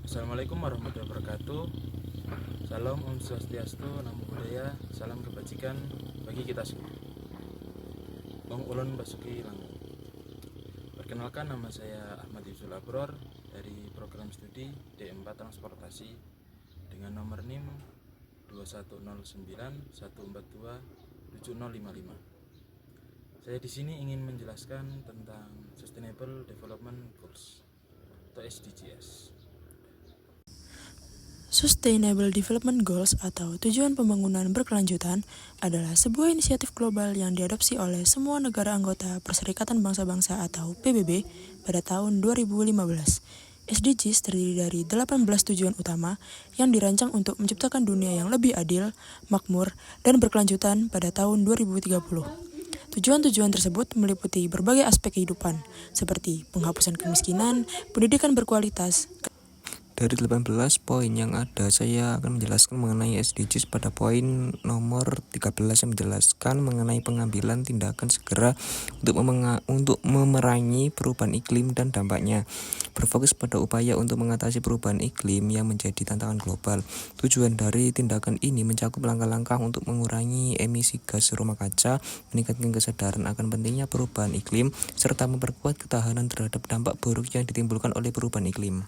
Assalamualaikum warahmatullahi wabarakatuh. Salam Om Swastiastu, Namo Buddhaya, salam kebajikan bagi kita semua. Bang Ulun Basuki Langgung. Perkenalkan, nama saya Ahmad Yusuf Abror dari program studi D4 Transportasi dengan nomor NIM 2109142755. Saya di sini ingin menjelaskan tentang Sustainable Development Goals atau SDGs. Sustainable Development Goals atau Tujuan Pembangunan Berkelanjutan adalah sebuah inisiatif global yang diadopsi oleh semua negara anggota Perserikatan Bangsa-Bangsa atau PBB pada tahun 2015. SDGs terdiri dari 18 tujuan utama yang dirancang untuk menciptakan dunia yang lebih adil, makmur, dan berkelanjutan pada tahun 2030. Tujuan-tujuan tersebut meliputi berbagai aspek kehidupan, seperti penghapusan kemiskinan, pendidikan berkualitas. Dari 18 poin yang ada, saya akan menjelaskan mengenai SDGs pada poin nomor 13 yang menjelaskan mengenai pengambilan tindakan segera untuk memerangi perubahan iklim dan dampaknya. Berfokus pada upaya untuk mengatasi perubahan iklim yang menjadi tantangan global. Tujuan dari tindakan ini mencakup langkah-langkah untuk mengurangi emisi gas rumah kaca, meningkatkan kesadaran akan pentingnya perubahan iklim, serta memperkuat ketahanan terhadap dampak buruk yang ditimbulkan oleh perubahan iklim.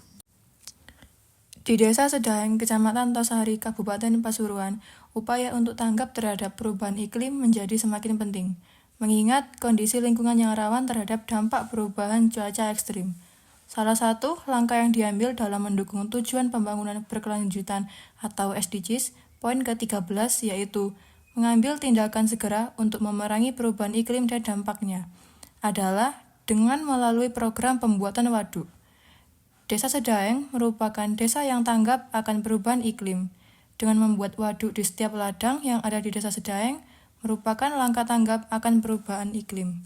Di Desa Sedaeng, Kecamatan Tosari, Kabupaten Pasuruan, upaya untuk tanggap terhadap perubahan iklim menjadi semakin penting, mengingat kondisi lingkungan yang rawan terhadap dampak perubahan cuaca ekstrim. Salah satu langkah yang diambil dalam mendukung tujuan pembangunan berkelanjutan atau SDGs, poin ke-13 yaitu mengambil tindakan segera untuk memerangi perubahan iklim dan dampaknya, adalah dengan melalui program pembuatan waduk. Desa Sedaeng merupakan desa yang tanggap akan perubahan iklim. Dengan membuat waduk di setiap ladang yang ada di Desa Sedaeng merupakan langkah tanggap akan perubahan iklim.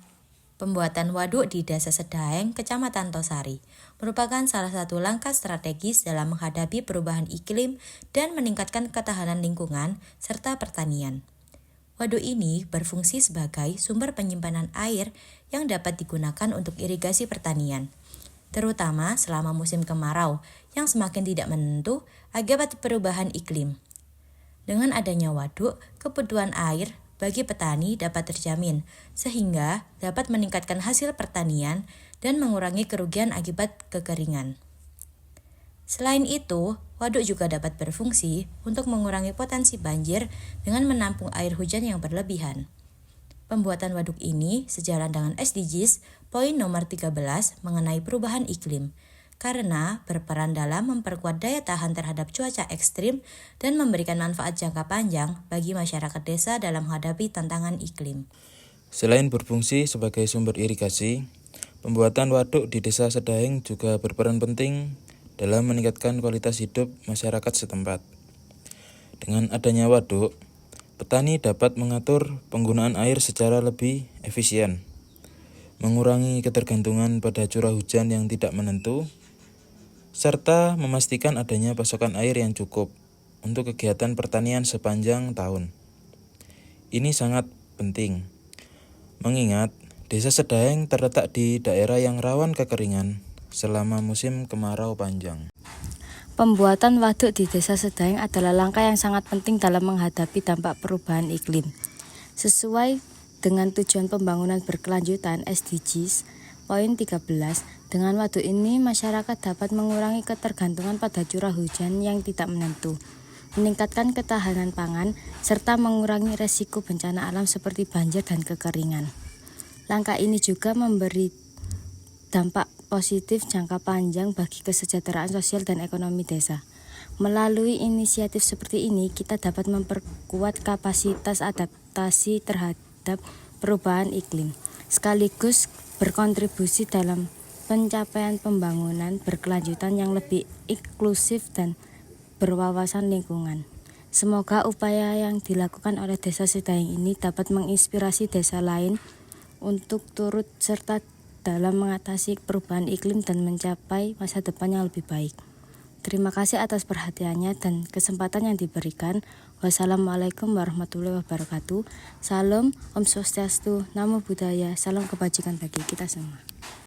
Pembuatan waduk di Desa Sedaeng, Kecamatan Tosari, merupakan salah satu langkah strategis dalam menghadapi perubahan iklim dan meningkatkan ketahanan lingkungan serta pertanian. Waduk ini berfungsi sebagai sumber penyimpanan air yang dapat digunakan untuk irigasi pertanian, terutama selama musim kemarau yang semakin tidak menentu akibat perubahan iklim. Dengan adanya waduk, kebutuhan air bagi petani dapat terjamin, sehingga dapat meningkatkan hasil pertanian dan mengurangi kerugian akibat kekeringan. Selain itu, waduk juga dapat berfungsi untuk mengurangi potensi banjir dengan menampung air hujan yang berlebihan. Pembuatan waduk ini sejalan dengan SDGs poin nomor 13 mengenai perubahan iklim, karena berperan dalam memperkuat daya tahan terhadap cuaca ekstrim dan memberikan manfaat jangka panjang bagi masyarakat desa dalam menghadapi tantangan iklim. Selain berfungsi sebagai sumber irigasi, pembuatan waduk di Desa Sedaeng juga berperan penting dalam meningkatkan kualitas hidup masyarakat setempat. Dengan adanya waduk, petani dapat mengatur penggunaan air secara lebih efisien, mengurangi ketergantungan pada curah hujan yang tidak menentu, serta memastikan adanya pasokan air yang cukup untuk kegiatan pertanian sepanjang tahun. Ini sangat penting, mengingat Desa Sedaeng terletak di daerah yang rawan kekeringan selama musim kemarau panjang. Pembuatan waduk di Desa Sedaeng adalah langkah yang sangat penting dalam menghadapi dampak perubahan iklim. Sesuai dengan tujuan pembangunan berkelanjutan SDGs, poin 13, dengan waduk ini masyarakat dapat mengurangi ketergantungan pada curah hujan yang tidak menentu, meningkatkan ketahanan pangan, serta mengurangi resiko bencana alam seperti banjir dan kekeringan. Langkah ini juga memberi dampak positif jangka panjang bagi kesejahteraan sosial dan ekonomi desa. Melalui inisiatif seperti ini, kita dapat memperkuat kapasitas adaptasi terhadap perubahan iklim, sekaligus berkontribusi dalam pencapaian pembangunan berkelanjutan yang lebih inklusif dan berwawasan lingkungan. Semoga upaya yang dilakukan oleh Desa Sedaeng ini dapat menginspirasi desa lain untuk turut serta dalam mengatasi perubahan iklim dan mencapai masa depan yang lebih baik. Terima kasih atas perhatiannya dan kesempatan yang diberikan. Wassalamualaikum warahmatullahi wabarakatuh. Salam, Om Swastiastu, Namo Buddhaya, salam kebajikan bagi kita semua.